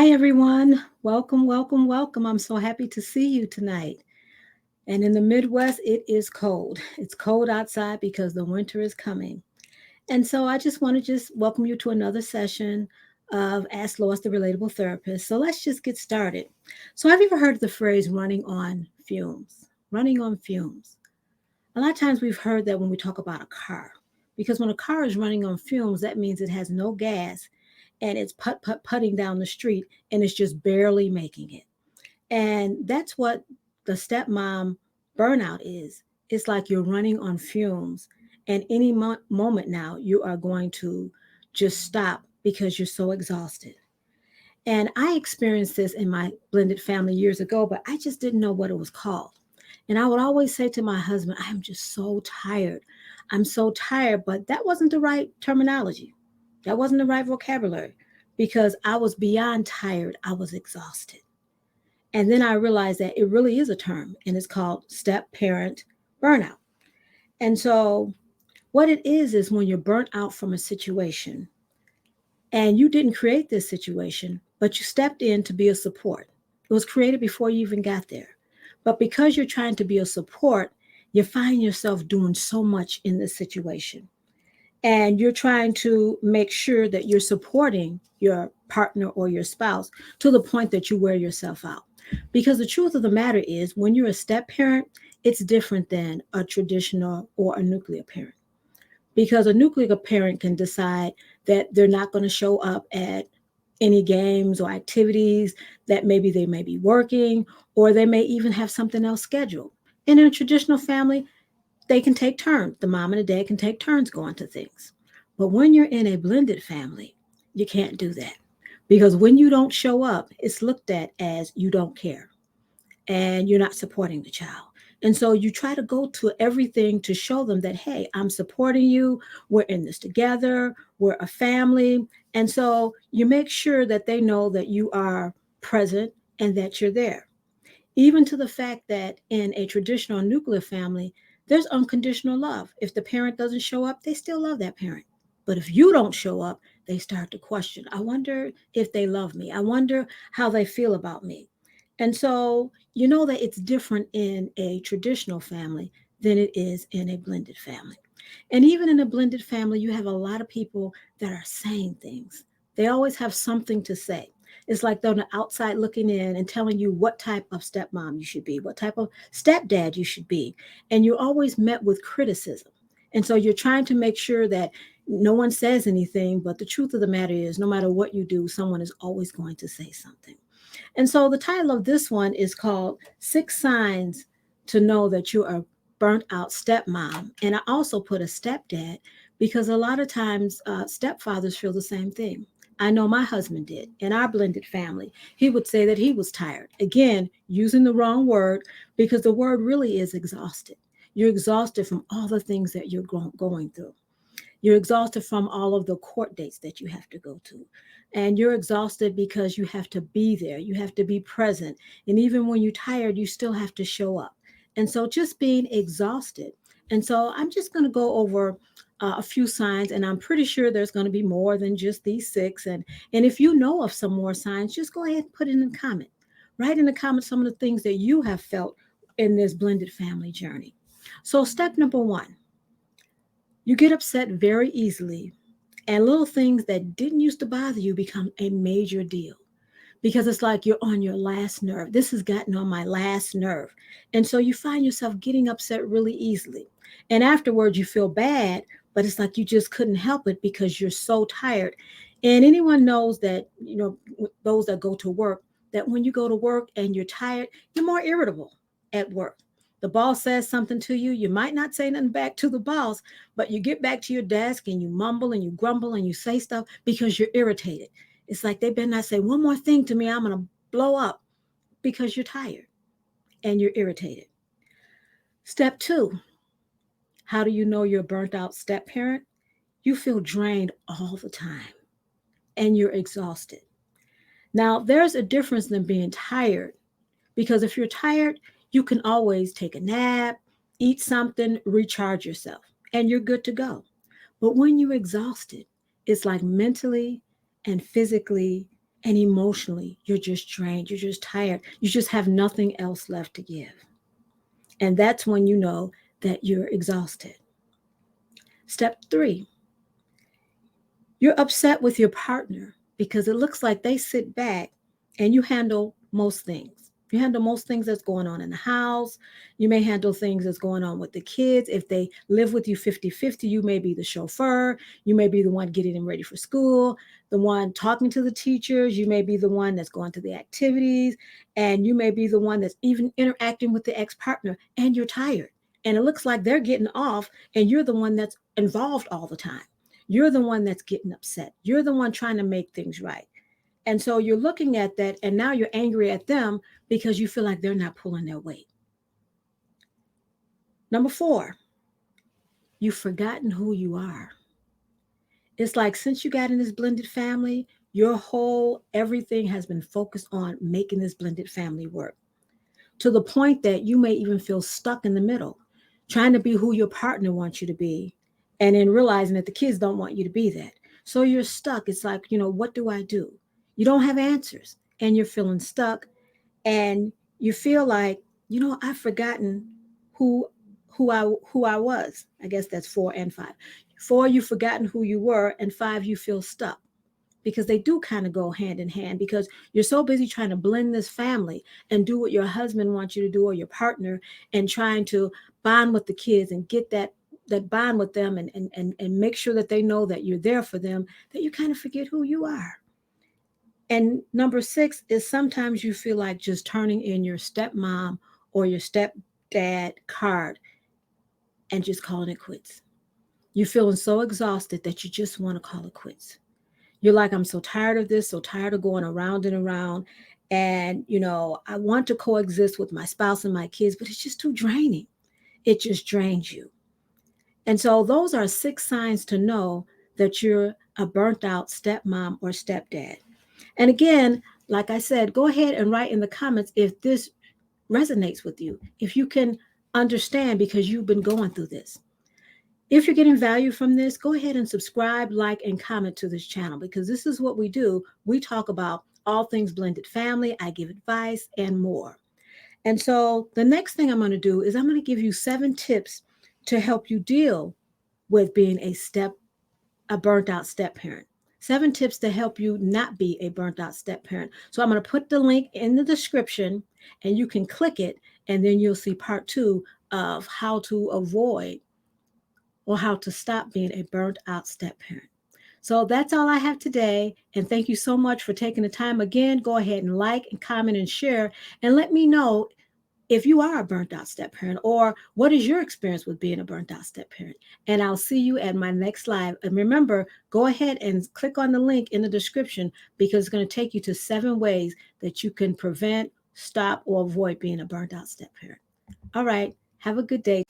Hi, everyone. Welcome, welcome, welcome. I'm so happy to see you tonight. And in the Midwest, it is cold. It's cold outside because the winter is coming. And so I just want to welcome you to another session of Ask Lois, the Relatable Therapist. So let's just get started. So have you ever heard the phrase running on fumes? Running on fumes. A lot of times we've heard that when we talk about a car, because when a car is running on fumes, that means it has no gas and it's putting down the street and it's just barely making it. And that's what the stepmom burnout is. It's like you're running on fumes, and any moment now you are going to just stop because you're so exhausted. And I experienced this in my blended family years ago, but I just didn't know what it was called. And I would always say to my husband, I am just so tired. I'm so tired, but that wasn't the right terminology. That wasn't the right vocabulary because I was beyond tired. I was exhausted. And then I realized that it really is a term and it's called step parent burnout. And so, what it is when you're burnt out from a situation and you didn't create this situation, but you stepped in to be a support. It was created before you even got there. But because you're trying to be a support, you find yourself doing so much in this situation. And you're trying to make sure that you're supporting your partner or your spouse to the point that you wear yourself out. Because the truth of the matter is, when you're a step parent, it's different than a traditional or a nuclear parent. Because a nuclear parent can decide that they're not going to show up at any games or activities, that maybe they may be working, or they may even have something else scheduled. And in a traditional family, they can take turns. The mom and the dad can take turns going to things. But when you're in a blended family, you can't do that. Because when you don't show up, it's looked at as you don't care and you're not supporting the child. And so you try to go to everything to show them that, hey, I'm supporting you. We're in this together. We're a family. And so you make sure that they know that you are present and that you're there. Even to the fact that in a traditional nuclear family, there's unconditional love. If the parent doesn't show up, they still love that parent. But if you don't show up, they start to question. I wonder if they love me. I wonder how they feel about me. And so you know that it's different in a traditional family than it is in a blended family. And even in a blended family, you have a lot of people that are saying things. They always have something to say. It's like they're on the outside looking in and telling you what type of stepmom you should be, what type of stepdad you should be. And you're always met with criticism. And so you're trying to make sure that no one says anything, but the truth of the matter is, no matter what you do, someone is always going to say something. And so the title of this one is called Six Signs to Know That You Are Burnt Out Stepmom. And I also put a stepdad because a lot of times stepfathers feel the same thing. I know my husband did in our blended family. He would say that he was tired. Again, using the wrong word because the word really is exhausted. You're exhausted from all the things that you're going through. You're exhausted from all of the court dates that you have to go to. And you're exhausted because you have to be there, you have to be present. And even when you're tired, you still have to show up. And so just being exhausted. And so I'm just going to go over a few signs, and I'm pretty sure there's going to be more than just these six. And if you know of some more signs, just go ahead and put it in the comment. Write in the comments some of the things that you have felt in this blended family journey. So, step number one, you get upset very easily, and little things that didn't used to bother you become a major deal because it's like you're on your last nerve. This has gotten on my last nerve. And so you find yourself getting upset really easily. And afterwards, you feel bad, but it's like you just couldn't help it because you're so tired. And anyone knows that, those that go to work, that when you go to work and you're tired, you're more irritable at work. The boss says something to you, you might not say nothing back to the boss, but you get back to your desk and you mumble and you grumble and you say stuff because you're irritated. It's like they better not say one more thing to me, I'm going to blow up because you're tired and you're irritated. Step two, how do you know you're a burnt out step parent? You feel drained all the time and you're exhausted. Now, there's a difference than being tired because if you're tired, you can always take a nap, eat something, recharge yourself, and you're good to go. But when you're exhausted, it's like mentally and physically And emotionally, you're just drained, you're just tired, you just have nothing else left to give. And that's when you know that you're exhausted. Step three, you're upset with your partner because it looks like they sit back and you handle most things. You handle most things that's going on in the house. You may handle things that's going on with the kids. If they live with you 50-50, you may be the chauffeur. You may be the one getting them ready for school, the one talking to the teachers. You may be the one that's going to the activities. And you may be the one that's even interacting with the ex partner, and you're tired. And it looks like they're getting off, and you're the one that's involved all the time. You're the one that's getting upset. You're the one trying to make things right. And so you're looking at that, and now you're angry at them because you feel like they're not pulling their weight. Number four, you've forgotten who you are. It's like since you got in this blended family, your whole everything has been focused on making this blended family work, to the point that you may even feel stuck in the middle, trying to be who your partner wants you to be, and then realizing that the kids don't want you to be that. So you're stuck. It's like, what do I do? You don't have answers, and you're feeling stuck, and you feel like, I've forgotten who who I was. I guess that's 4 and 5. 4, you've forgotten who you were, and 5, you feel stuck, because they do kind of go hand in hand, because you're so busy trying to blend this family and do what your husband wants you to do, or your partner, and trying to bond with the kids and get that bond with them, and make sure that they know that you're there for them, that you kind of forget who you are. And number 6 is sometimes you feel like just turning in your stepmom or your stepdad card and just calling it quits. You're feeling so exhausted that you just want to call it quits. You're like, I'm so tired of this, so tired of going around and around. And, I want to coexist with my spouse and my kids, but it's just too draining. It just drains you. And so those are 6 signs to know that you're a burnt out stepmom or stepdad. And again, like I said, go ahead and write in the comments if this resonates with you, if you can understand because you've been going through this. If you're getting value from this, go ahead and subscribe, like, and comment to this channel, because this is what we do. We talk about all things blended family. I give advice and more. And so the next thing I'm going to do is I'm going to give you 7 tips to help you deal with being a burnt out step parent. 7 tips to help you not be a burnt out step parent. So I'm going to put the link in the description, and you can click it, and then you'll see part 2 of how to avoid or how to stop being a burnt out step parent. So that's all I have today. And thank you so much for taking the time. Again, go ahead and like and comment and share, and let me know if you are a burnt out step parent, or what is your experience with being a burnt out step parent. And I'll see you at my next live. And remember, go ahead and click on the link in the description, because it's going to take you to 7 ways that you can prevent, stop, or avoid being a burnt out step parent. All right. Have a good day.